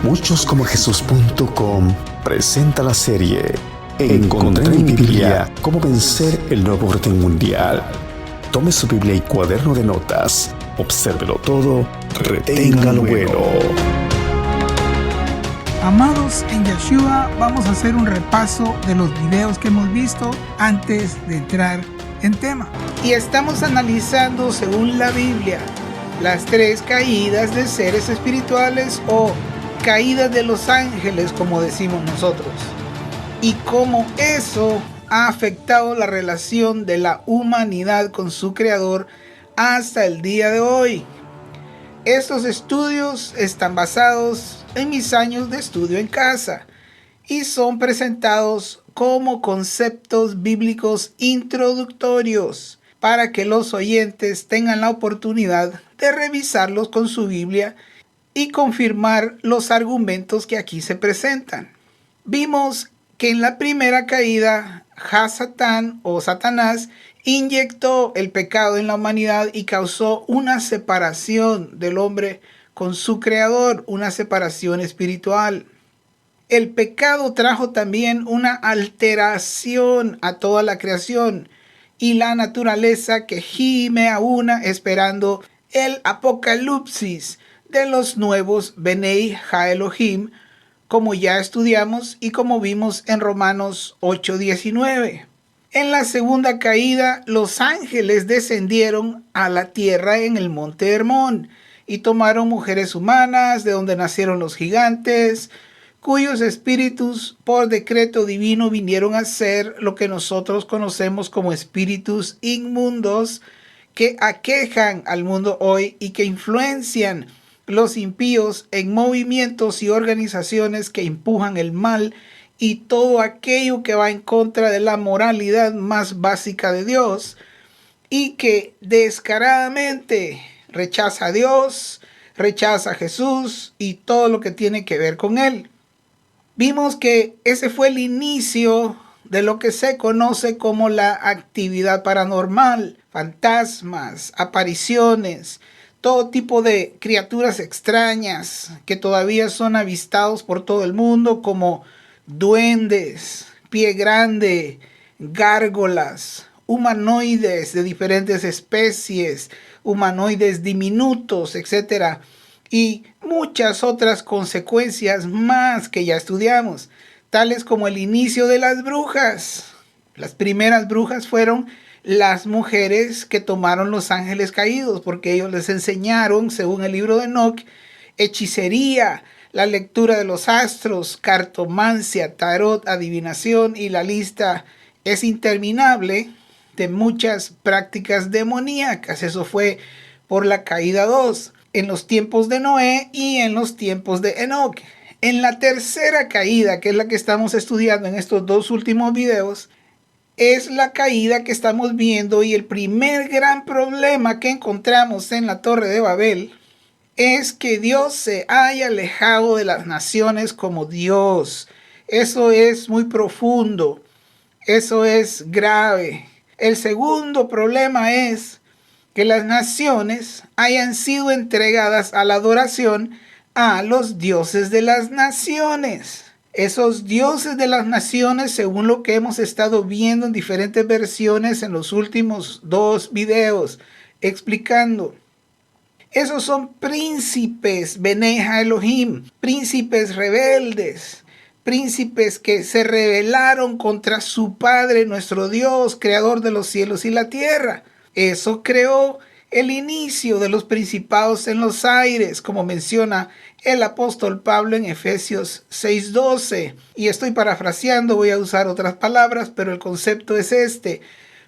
Muchoscomojesus.com presenta la serie Encontré en mi Biblia cómo vencer el nuevo orden mundial. Tome su Biblia y cuaderno de notas, obsérvelo todo, retenga lo bueno. Amados en Yeshua, vamos a hacer un repaso de los videos que hemos visto antes de entrar en tema. Y estamos analizando, según la Biblia, las 3 caídas de seres espirituales o caídas de los ángeles, como decimos nosotros, y cómo eso ha afectado la relación de la humanidad con su creador hasta el día de hoy. Estos estudios están basados en mis años de estudio en casa y son presentados como conceptos bíblicos introductorios para que los oyentes tengan la oportunidad de revisarlos con su Biblia y confirmar los argumentos que aquí se presentan. Vimos que en la primera caída, Hasatán o Satanás inyectó el pecado en la humanidad y causó una separación del hombre con su creador, una separación espiritual. El pecado trajo también una alteración a toda la creación y la naturaleza que gime a una esperando el apocalipsis de los nuevos Benei Ha-Elohim, como ya estudiamos y como vimos en Romanos 8:19. En la segunda caída, los ángeles descendieron a la tierra en el monte Hermón y tomaron mujeres humanas de donde nacieron los gigantes, cuyos espíritus por decreto divino vinieron a ser lo que nosotros conocemos como espíritus inmundos que aquejan al mundo hoy y que influencian los impíos en movimientos y organizaciones que empujan el mal y todo aquello que va en contra de la moralidad más básica de Dios y que descaradamente rechaza a Dios, rechaza a Jesús y todo lo que tiene que ver con él. Vimos que ese fue el inicio de lo que se conoce como la actividad paranormal, fantasmas, apariciones, todo tipo de criaturas extrañas que todavía son avistados por todo el mundo, como duendes, pie grande, gárgolas, humanoides de diferentes especies, humanoides diminutos, etc. Y muchas otras consecuencias más que ya estudiamos, tales como el inicio de las brujas. Las primeras brujas fueron las mujeres que tomaron los ángeles caídos, porque ellos les enseñaron, según el libro de Enoch, hechicería, la lectura de los astros, cartomancia, tarot, adivinación, y la lista es interminable de muchas prácticas demoníacas. Eso fue por la caída 2, en los tiempos de Noé y en los tiempos de Enoch. En la tercera caída, que es la que estamos estudiando en estos 2 últimos videos, es la caída que estamos viendo, y el primer gran problema que encontramos en la Torre de Babel es que Dios se haya alejado de las naciones como Dios. Eso es muy profundo, eso es grave. El segundo problema es que las naciones hayan sido entregadas a la adoración a los dioses de las naciones. Esos dioses de las naciones, según lo que hemos estado viendo en diferentes versiones en los últimos 2 videos, explicando. Esos son príncipes, Benei Ha-Elohim, príncipes rebeldes, príncipes que se rebelaron contra su Padre, nuestro Dios, creador de los cielos y la tierra. Eso creó el inicio de los principados en los aires, como menciona el apóstol Pablo en Efesios 6:12. Y estoy parafraseando, voy a usar otras palabras, pero el concepto es este: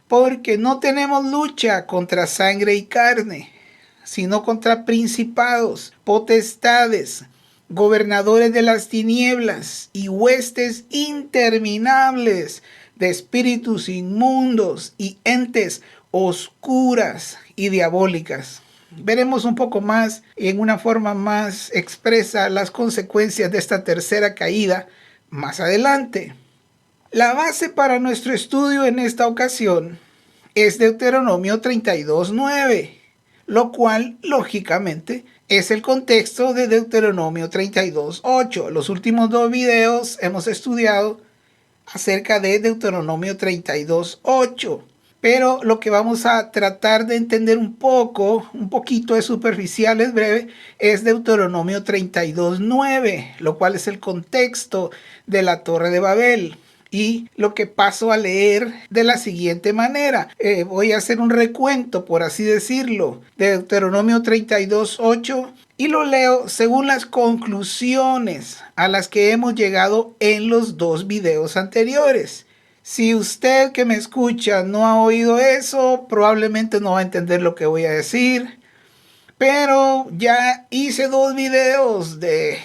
porque no tenemos lucha contra sangre y carne, sino contra principados, potestades, gobernadores de las tinieblas y huestes interminables de espíritus inmundos y entes oscuras y diabólicas. Veremos un poco más, en una forma más expresa, las consecuencias de esta tercera caída más adelante. La base para nuestro estudio en esta ocasión es Deuteronomio 32:9. lo cual, lógicamente, es el contexto de Deuteronomio 32:8. Los últimos 2 videos hemos estudiado acerca de Deuteronomio 32:8. Pero lo que vamos a tratar de entender un poquito es superficial, es breve, es Deuteronomio 32:9, lo cual es el contexto de la Torre de Babel. Y lo que paso a leer de la siguiente manera. Voy a hacer un recuento, por así decirlo, de Deuteronomio 32:8 y lo leo según las conclusiones a las que hemos llegado en los 2 videos anteriores. Si usted que me escucha no ha oído eso, probablemente no va a entender lo que voy a decir. Pero ya hice 2 videos de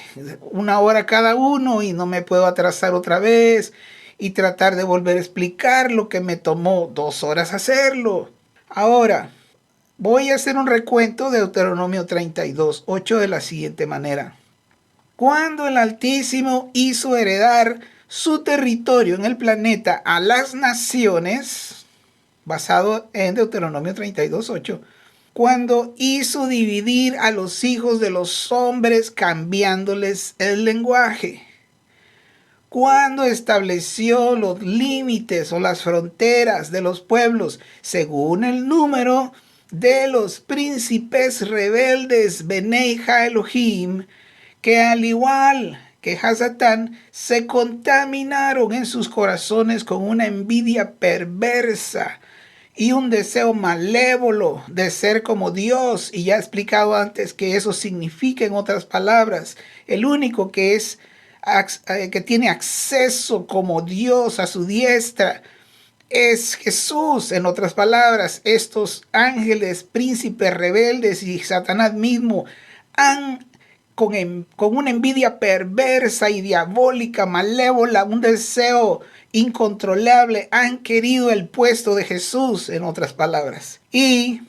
1 hora cada uno y no me puedo atrasar otra vez y tratar de volver a explicar lo que me tomó 2 horas hacerlo. Ahora, voy a hacer un recuento de Deuteronomio 32:8 de la siguiente manera. Cuando el Altísimo hizo heredar su territorio en el planeta a las naciones, basado en Deuteronomio 32:8, cuando hizo dividir a los hijos de los hombres cambiándoles el lenguaje, cuando estableció los límites o las fronteras de los pueblos según el número de los príncipes rebeldes Benei Elohim, que al igual que Hasatán se contaminaron en sus corazones con una envidia perversa y un deseo malévolo de ser como Dios. Y ya he explicado antes que eso significa, en otras palabras, el único que tiene acceso como Dios a su diestra es Jesús. En otras palabras, estos ángeles, príncipes rebeldes y Satanás mismo han con una envidia perversa y diabólica, malévola, un deseo incontrolable, han querido el puesto de Jesús, en otras palabras. Y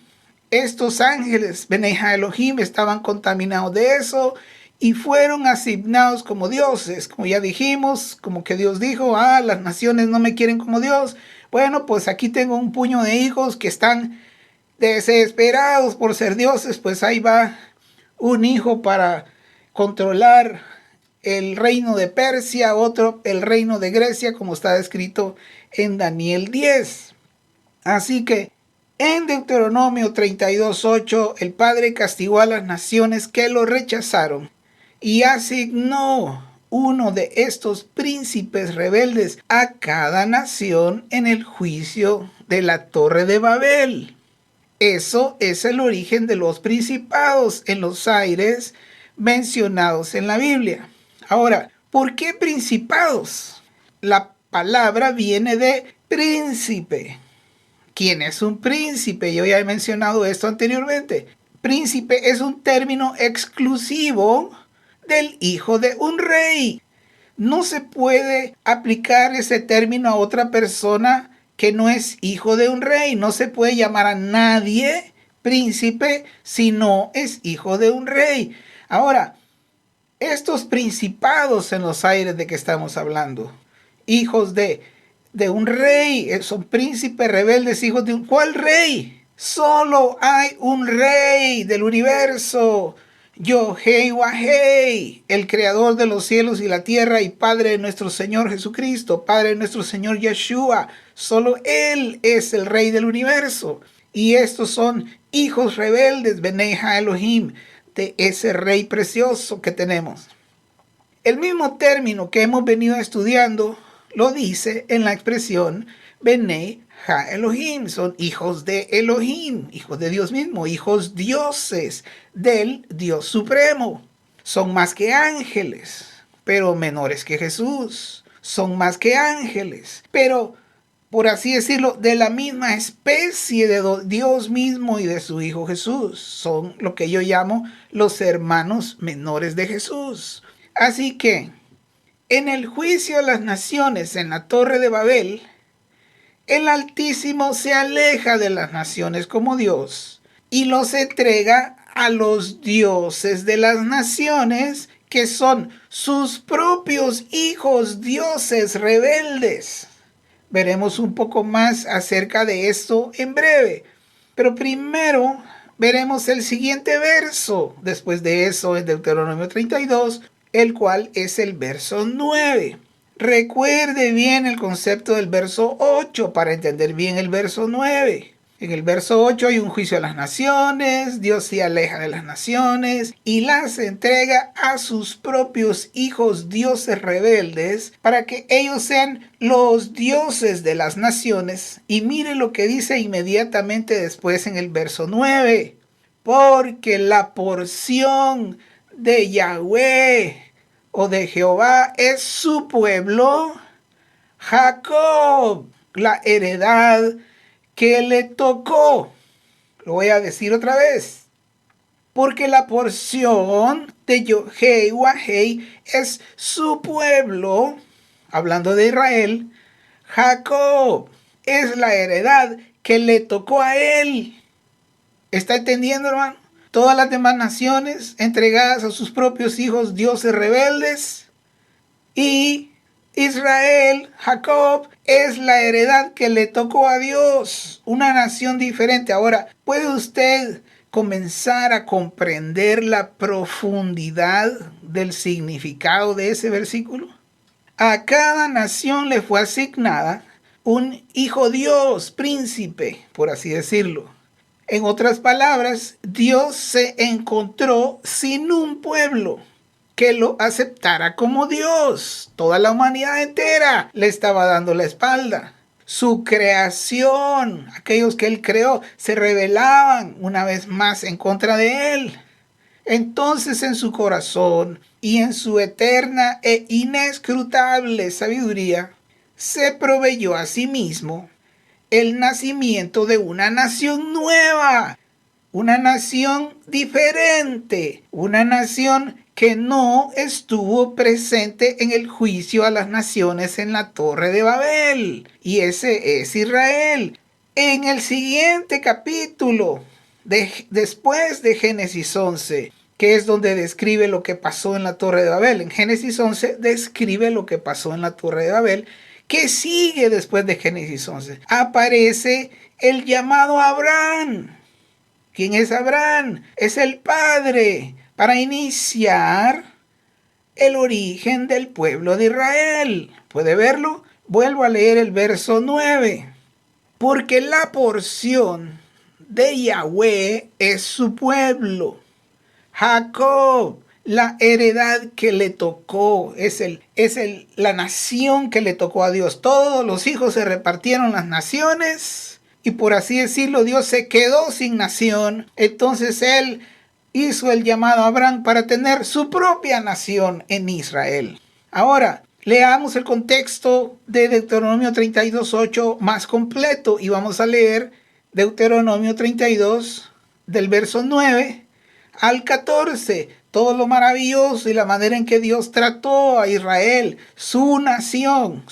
estos ángeles, Benei Elohim, estaban contaminados de eso y fueron asignados como dioses, como ya dijimos, como que Dios dijo, las naciones no me quieren como Dios. Bueno, pues aquí tengo un puño de hijos que están desesperados por ser dioses, pues ahí va un hijo para controlar el reino de Persia, otro el reino de Grecia, como está escrito en Daniel 10. Así que en Deuteronomio 32:8, el Padre castigó a las naciones que lo rechazaron y asignó uno de estos príncipes rebeldes a cada nación en el juicio de la Torre de Babel. Eso es el origen de los principados en los aires mencionados en la Biblia. Ahora, ¿por qué principados? La palabra viene de príncipe. ¿Quién es un príncipe? Yo ya he mencionado esto anteriormente. Príncipe es un término exclusivo del hijo de un rey. No se puede aplicar ese término a otra persona que no es hijo de un rey. No se puede llamar a nadie príncipe si no es hijo de un rey. Ahora, estos principados en los aires de que estamos hablando, hijos de un rey, son príncipes rebeldes, hijos de ¿cuál rey? Solo hay un rey del universo, Yohei Wahei, el creador de los cielos y la tierra y Padre de nuestro Señor Jesucristo, Padre de nuestro Señor Yeshua. Solo Él es el Rey del universo. Y estos son hijos rebeldes, Benei Elohim, de ese Rey precioso que tenemos. El mismo término que hemos venido estudiando lo dice en la expresión Benei Elohim, son hijos de Elohim, hijos de Dios mismo, hijos dioses del Dios supremo. Son más que ángeles, pero menores que Jesús. Son más que ángeles, pero, por así decirlo, de la misma especie de Dios mismo y de su Hijo Jesús. Son lo que yo llamo los hermanos menores de Jesús. Así que, en el juicio de las naciones en la Torre de Babel, el Altísimo se aleja de las naciones como Dios y los entrega a los dioses de las naciones, que son sus propios hijos dioses rebeldes. Veremos un poco más acerca de esto en breve, pero primero veremos el siguiente verso después de eso en Deuteronomio 32, el cual es el verso 9. Recuerde bien el concepto del verso 8 para entender bien el verso 9. En el verso 8 hay un juicio a las naciones, Dios se aleja de las naciones y las entrega a sus propios hijos dioses rebeldes para que ellos sean los dioses de las naciones. Y mire lo que dice inmediatamente después en el verso 9. Porque la porción de Yahweh o de Jehová es su pueblo, Jacob, la heredad que le tocó. Lo voy a decir otra vez. Porque la porción de Jehová es su pueblo, hablando de Israel, Jacob es la heredad que le tocó a él. ¿Está entendiendo, hermano? Todas las demás naciones entregadas a sus propios hijos dioses rebeldes, y Israel, Jacob, es la heredad que le tocó a Dios, una nación diferente. Ahora, ¿puede usted comenzar a comprender la profundidad del significado de ese versículo? A cada nación le fue asignada un hijo Dios, príncipe, por así decirlo. En otras palabras, Dios se encontró sin un pueblo que lo aceptara como Dios. Toda la humanidad entera le estaba dando la espalda. Su creación, aquellos que él creó, se rebelaban una vez más en contra de él. Entonces en su corazón y en su eterna e inescrutable sabiduría, se proveyó a sí mismo el nacimiento de una nación nueva, una nación diferente, una nación que no estuvo presente en el juicio a las naciones en la Torre de Babel. Y ese es Israel. En el siguiente capítulo, después de Génesis 11, que es donde describe lo que pasó en la Torre de Babel. En Génesis 11 describe lo que pasó en la Torre de Babel. ¿Qué sigue después de Génesis 11? Aparece el llamado Abraham. ¿Quién es Abraham? Es el padre para iniciar el origen del pueblo de Israel. ¿Puede verlo? Vuelvo a leer el verso 9. Porque la porción de Yahweh es su pueblo, Jacob, la heredad que le tocó, la nación que le tocó a Dios. Todos los hijos se repartieron las naciones y, por así decirlo, Dios se quedó sin nación. Entonces él hizo el llamado a Abraham para tener su propia nación en Israel. Ahora, leamos el contexto de Deuteronomio 32:8 más completo y vamos a leer Deuteronomio 32 del verso 9 al 14. Todo lo maravilloso y la manera en que Dios trató a Israel, su nación,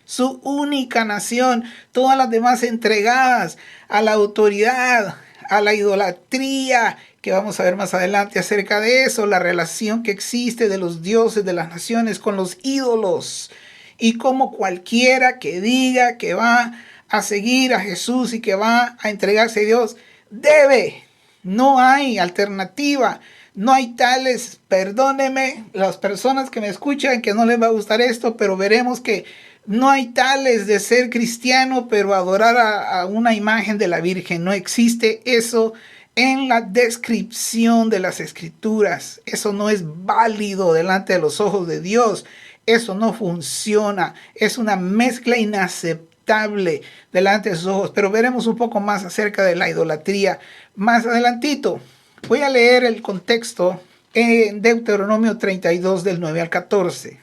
su única nación, todas las demás entregadas a la autoridad, a la idolatría, que vamos a ver más adelante acerca de eso, la relación que existe de los dioses de las naciones con los ídolos, y como cualquiera que diga que va a seguir a Jesús y que va a entregarse a Dios, debe. No hay alternativa, no hay tales, perdónenme las personas que me escuchan que no les va a gustar esto, pero veremos que no hay tales de ser cristiano pero adorar a una imagen de la Virgen. No existe eso en la descripción de las Escrituras. Eso no es válido delante de los ojos de Dios. Eso no funciona. Es una mezcla inaceptable delante de sus ojos. Pero veremos un poco más acerca de la idolatría más adelantito. Voy a leer el contexto en Deuteronomio 32 del 9 al 14.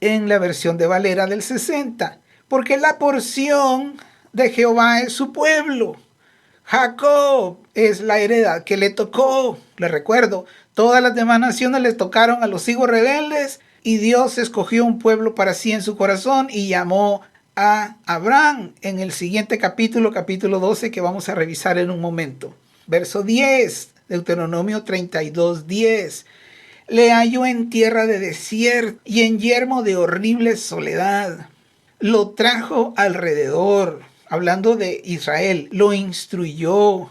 En la versión de Valera del 60. Porque la porción de Jehová es su pueblo, Jacob es la heredad que le tocó. Le recuerdo, todas las demás naciones les tocaron a los hijos rebeldes y Dios escogió un pueblo para sí en su corazón y llamó a Abraham en el siguiente capítulo 12, que vamos a revisar en un momento. Verso 10, Deuteronomio 32, 10. Le halló en tierra de desierto y en yermo de horrible soledad. Lo trajo alrededor, hablando de Israel, lo instruyó,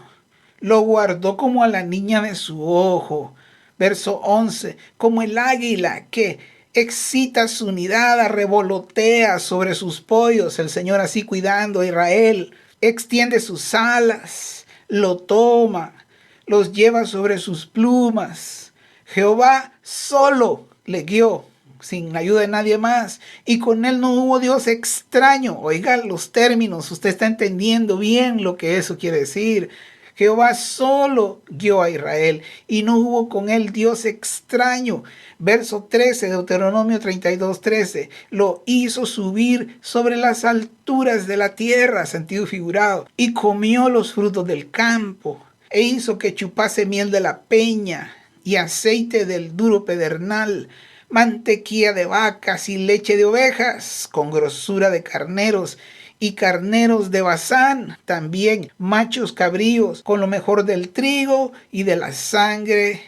lo guardó como a la niña de su ojo. Verso 11, como el águila que excita su nidada, revolotea sobre sus pollos, el Señor así cuidando a Israel, extiende sus alas, lo toma, los lleva sobre sus plumas. Jehová solo le guió, sin ayuda de nadie más, y con él no hubo Dios extraño. Oiga los términos, usted está entendiendo bien lo que eso quiere decir. Jehová solo guió a Israel y no hubo con él Dios extraño. Verso 13, Deuteronomio 32:13, lo hizo subir sobre las alturas de la tierra, sentido figurado, y comió los frutos del campo, e hizo que chupase miel de la peña y aceite del duro pedernal, mantequilla de vacas y leche de ovejas, con grosura de carneros y carneros de Basán, también machos cabríos, con lo mejor del trigo y de la sangre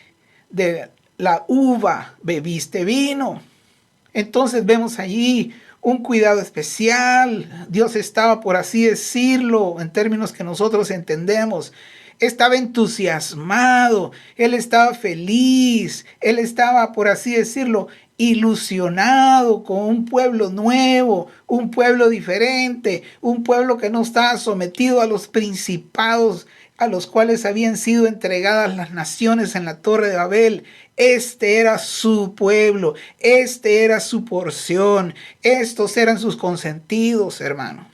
de la uva, bebiste vino. Entonces vemos allí un cuidado especial. Dios estaba, por así decirlo, en términos que nosotros entendemos, estaba entusiasmado, él estaba feliz, él estaba, por así decirlo, ilusionado con un pueblo nuevo, un pueblo diferente, un pueblo que no estaba sometido a los principados a los cuales habían sido entregadas las naciones en la Torre de Babel. Este era su pueblo, este era su porción, estos eran sus consentidos, hermano.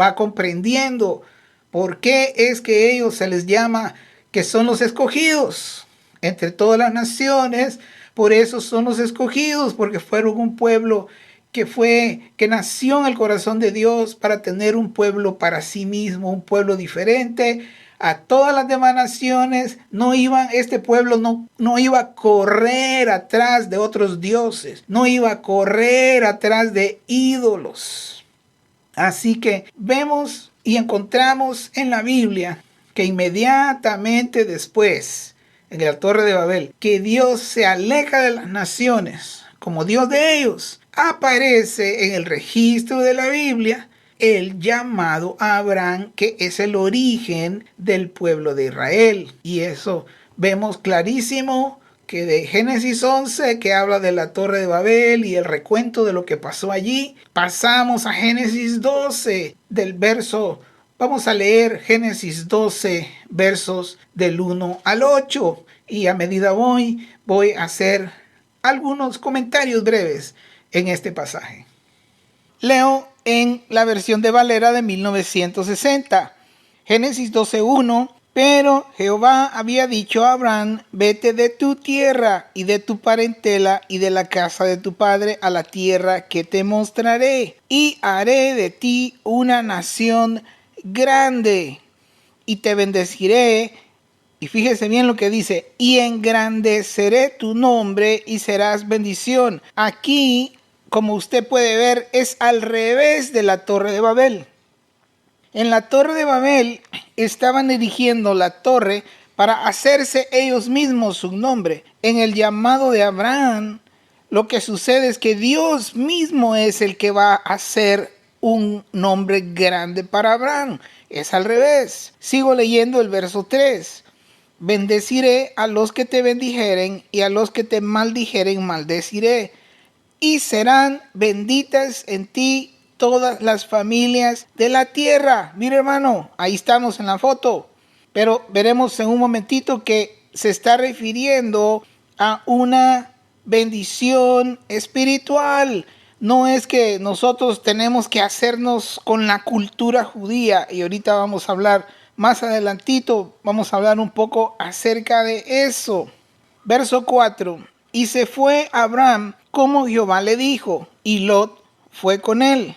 Va comprendiendo por qué es que ellos se les llama que son los escogidos entre todas las naciones. Por eso son los escogidos, porque fueron un pueblo que nació en el corazón de Dios para tener un pueblo para sí mismo, un pueblo diferente a todas las demás naciones. Este pueblo no iba a correr atrás de otros dioses, no iba a correr atrás de ídolos. Así que vemos y encontramos en la Biblia que inmediatamente después, en la Torre de Babel, que Dios se aleja de las naciones como Dios de ellos, aparece en el registro de la Biblia el llamado a Abraham, que es el origen del pueblo de Israel. Y eso vemos clarísimo que de Génesis 11, que habla de la Torre de Babel y el recuento de lo que pasó allí, pasamos a Génesis 12, vamos a leer Génesis 12, versos del 1 al 8, y a medida voy a hacer algunos comentarios breves en este pasaje. Leo en la versión de Valera de 1960. Génesis 12:1. Pero Jehová había dicho a Abraham: vete de tu tierra y de tu parentela y de la casa de tu padre a la tierra que te mostraré, y haré de ti una nación grande, y te bendeciré. Y fíjese bien lo que dice: y engrandeceré tu nombre y serás bendición. Aquí, como usted puede ver, es al revés de la Torre de Babel. En la Torre de Babel estaban erigiendo la torre para hacerse ellos mismos su nombre. En el llamado de Abraham, lo que sucede es que Dios mismo es el que va a hacer un nombre grande para Abraham. Es al revés. Sigo leyendo el verso 3. Bendeciré a los que te bendijeren, y a los que te maldijeren maldeciré. Y serán benditas en ti todas las familias de la tierra. Mire, hermano, ahí estamos en la foto. Pero veremos en un momentito que se está refiriendo a una bendición espiritual. No es que nosotros tenemos que hacernos con la cultura judía. Y ahorita vamos a hablar más adelantito, vamos a hablar un poco acerca de eso. Verso 4. Y se fue Abraham como Jehová le dijo, y Lot fue con él.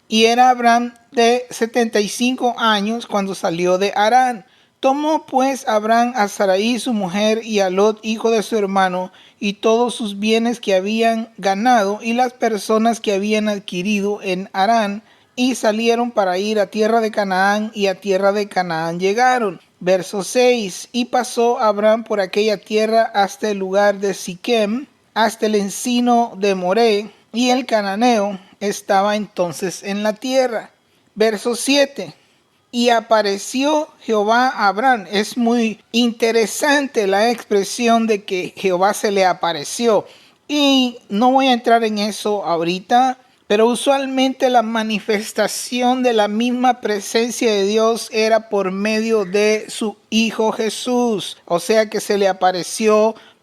Y era Abraham de 75 años cuando salió de Harán. Tomó pues Abraham a Sarai su mujer y a Lot hijo de su hermano y todos sus bienes que habían ganado y las personas que habían adquirido en Harán, y salieron para ir a tierra de Canaán, y a tierra de Canaán llegaron. Verso 6. Y pasó Abraham por aquella tierra hasta el lugar de Siquem, hasta el encino de Moré, y el cananeo estaba entonces en la tierra. Verso 7. y apareció Jehová a Abraham. Es muy interesante la expresión de que Jehová se le apareció. Y no voy a entrar en eso ahorita, pero usualmente la manifestación de la misma presencia de Dios era por medio de su Hijo Jesús. O sea que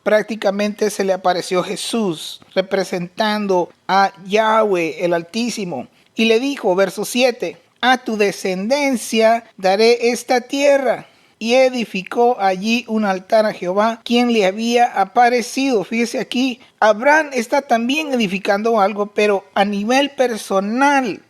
prácticamente se le apareció Jesús, representando a Yahweh el Altísimo. Y le dijo, verso 7, a tu descendencia daré esta tierra. Y edificó allí un altar a Jehová, quien le había aparecido. Fíjese aquí, Abraham está también edificando algo, pero a nivel personal.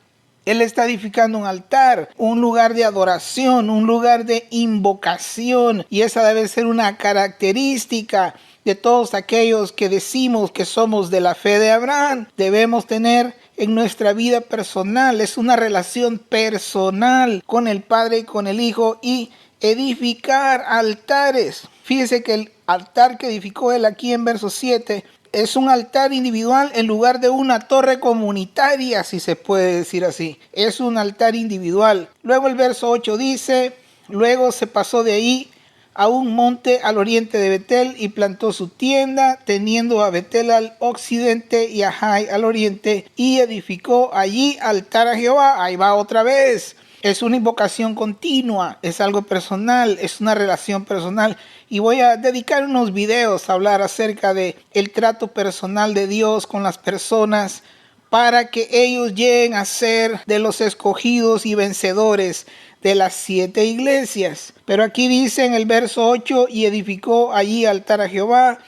Él está edificando un altar, un lugar de adoración, un lugar de invocación. Y esa debe ser una característica de todos aquellos que decimos que somos de la fe de Abraham. Debemos tener en nuestra vida personal. Es una relación personal con el Padre y con el Hijo, y edificar altares. Fíjese que el altar que edificó él aquí en verso 7 es un altar individual en lugar de una torre comunitaria, si se puede decir así. Es un altar individual. Luego el verso 8 dice, luego se pasó de ahí a un monte al oriente de Betel y plantó su tienda, teniendo a Betel al occidente y a Jai al oriente, y edificó allí altar a Jehová. Ahí va otra vez. Es una invocación continua, es algo personal, es una relación personal. Y voy a dedicar unos videos a hablar acerca de el trato personal de Dios con las personas, para que ellos lleguen a ser de los escogidos y vencedores de las 7 iglesias. Pero aquí dice en el verso 8, y edificó allí altar a Jehová,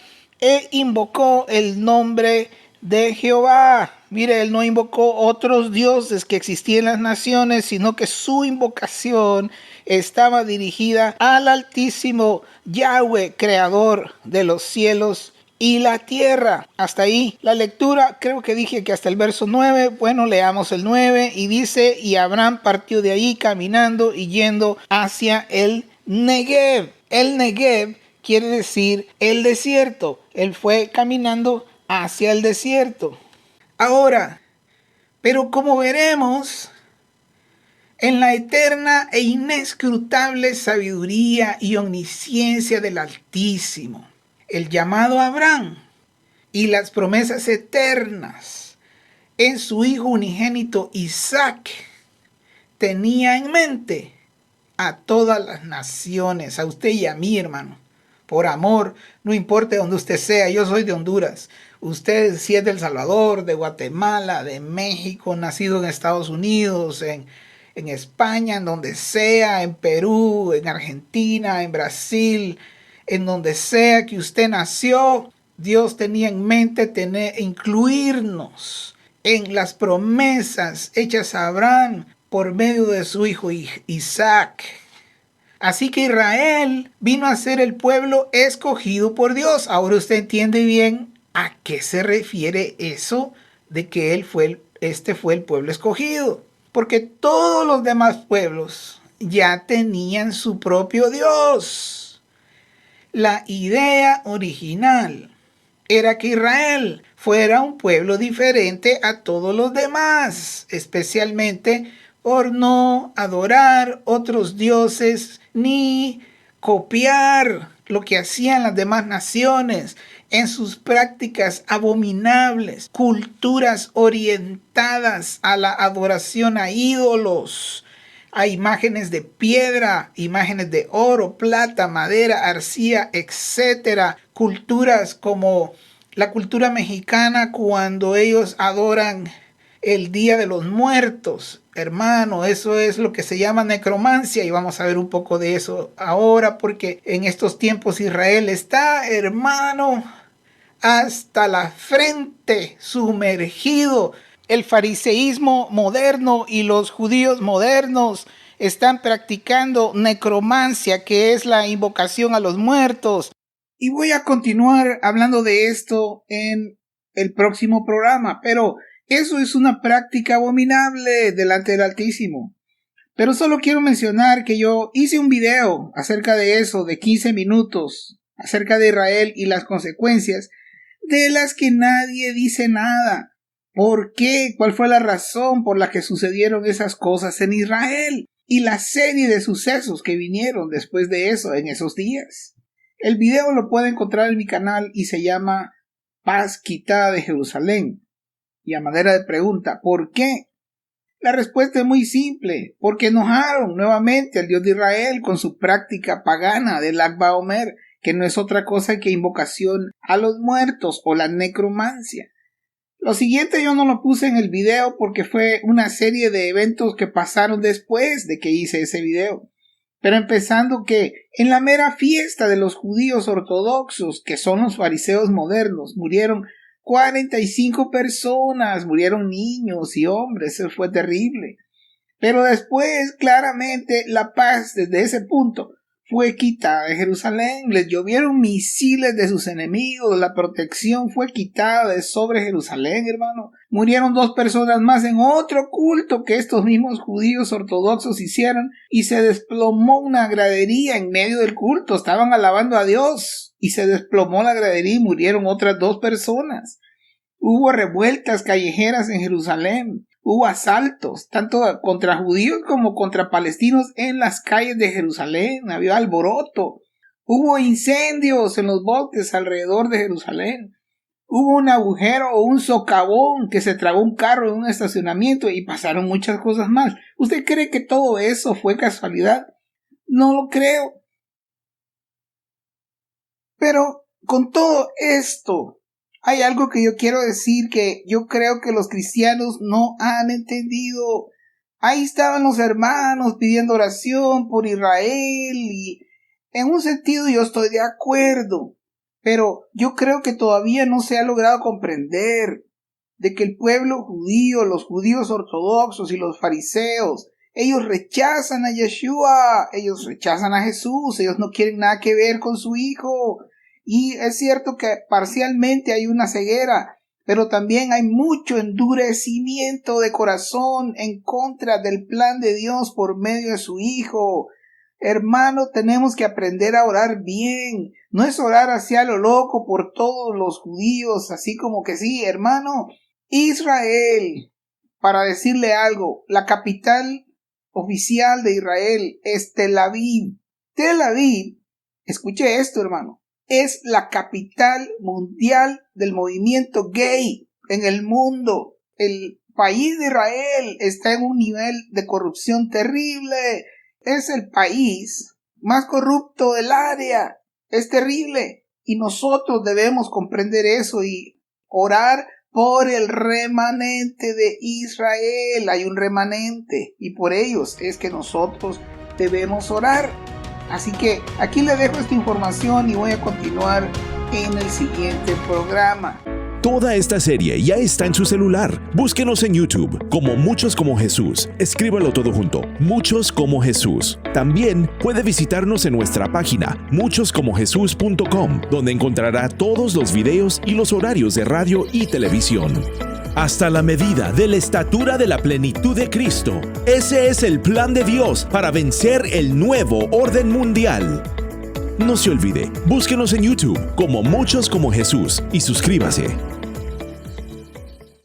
e invocó el nombre de Jehová. Mire, él no invocó otros dioses que existían en las naciones, sino que su invocación estaba dirigida al Altísimo Yahweh, creador de los cielos y la tierra. Hasta ahí la lectura. Creo que dije que hasta el verso 9. Bueno, leamos el 9 y dice, y Abraham partió de ahí caminando y yendo hacia el Negev. El Negev quiere decir el desierto. Él fue caminando hacia el desierto. Ahora, pero como veremos, en la eterna e inescrutable sabiduría y omnisciencia del Altísimo, el llamado a Abraham y las promesas eternas en su hijo unigénito Isaac, tenía en mente a todas las naciones, a usted y a mí, hermano. Por amor, no importa donde usted sea. Yo soy de Honduras. Usted, si es de El Salvador, de Guatemala, de México, nacido en Estados Unidos, en España, en donde sea, en Perú, en Argentina, en Brasil, en donde sea que usted nació, Dios tenía en mente incluirnos en las promesas hechas a Abraham por medio de su hijo Isaac. Así que Israel vino a ser el pueblo escogido por Dios. Ahora usted entiende bien a qué se refiere eso de que este fue el pueblo escogido. Porque todos los demás pueblos ya tenían su propio Dios. La idea original era que Israel fuera un pueblo diferente a todos los demás, especialmente por no adorar otros dioses ni copiar lo que hacían las demás naciones en sus prácticas abominables, culturas orientadas a la adoración a ídolos, a imágenes de piedra, imágenes de oro, plata, madera, arcilla, etc. Culturas como la cultura mexicana, cuando ellos adoran el Día de los Muertos. Hermano, eso es lo que se llama necromancia, y vamos a ver un poco de eso ahora, porque en estos tiempos Israel está, hermano, hasta la frente, sumergido. El fariseísmo moderno y los judíos modernos están practicando necromancia, que es la invocación a los muertos. Y voy a continuar hablando de esto en el próximo programa, pero eso es una práctica abominable delante del Altísimo. Pero solo quiero mencionar que yo hice un video acerca de eso, de 15 minutos, acerca de Israel y las consecuencias, de las que nadie dice nada. ¿Por qué? ¿Cuál fue la razón por la que sucedieron esas cosas en Israel? y la serie de sucesos que vinieron después de eso en esos días. El video lo puede encontrar en mi canal y se llama Paz quitada de Jerusalén. Y a manera de pregunta, ¿por qué? La respuesta es muy simple, porque enojaron nuevamente al Dios de Israel con su práctica pagana del Lag BaOmer, que no es otra cosa que invocación a los muertos o la necromancia. Lo siguiente yo no lo puse en el video porque fue una serie de eventos que pasaron después de que hice ese video. Pero empezando que en la mera fiesta de los judíos ortodoxos, que son los fariseos modernos, murieron 45 personas, murieron niños y hombres, eso fue terrible. Pero después, claramente, la paz desde ese punto fue quitada de Jerusalén, les llovieron misiles de sus enemigos, la protección fue quitada de sobre Jerusalén, hermano. Murieron 2 personas más en otro culto que estos mismos judíos ortodoxos hicieron y se desplomó una gradería en medio del culto, estaban alabando a Dios y se desplomó la gradería y murieron otras 2 personas. Hubo revueltas callejeras en Jerusalén. Hubo asaltos, tanto contra judíos como contra palestinos en las calles de Jerusalén. Había alboroto. Hubo incendios en los bosques alrededor de Jerusalén. Hubo un agujero o un socavón que se tragó un carro en un estacionamiento y pasaron muchas cosas más. ¿Usted cree que todo eso fue casualidad? No lo creo. Pero con todo esto, hay algo que yo quiero decir que yo creo que los cristianos no han entendido. Ahí estaban los hermanos pidiendo oración por Israel y en un sentido yo estoy de acuerdo, pero yo creo que todavía no se ha logrado comprender de que el pueblo judío, los judíos ortodoxos y los fariseos, ellos rechazan a Yeshua, ellos rechazan a Jesús, ellos no quieren nada que ver con su hijo. Y es cierto que parcialmente hay una ceguera, pero también hay mucho endurecimiento de corazón en contra del plan de Dios por medio de su Hijo. Hermano, tenemos que aprender a orar bien. No es orar hacia lo loco por todos los judíos, así como que sí, hermano. Israel, para decirle algo, la capital oficial de Israel es Tel Aviv. Tel Aviv, escuche esto, hermano. Es la capital mundial del movimiento gay en el mundo. El país de Israel está en un nivel de corrupción terrible. Es el país más corrupto del área. Es terrible. Y nosotros debemos comprender eso y orar por el remanente de Israel. Hay un remanente y por ellos es que nosotros debemos orar. Así que aquí le dejo esta información y voy a continuar en el siguiente programa. Toda esta serie ya está en su celular. Búsquenos en YouTube como Muchos como Jesús. Escríbalo todo junto, Muchos como Jesús. También puede visitarnos en nuestra página muchoscomojesus.com, donde encontrará todos los videos y los horarios de radio y televisión. Hasta la medida de la estatura de la plenitud de Cristo. Ese es el plan de Dios para vencer el nuevo orden mundial. No se olvide, búsquenos en YouTube como Muchos como Jesús y suscríbase.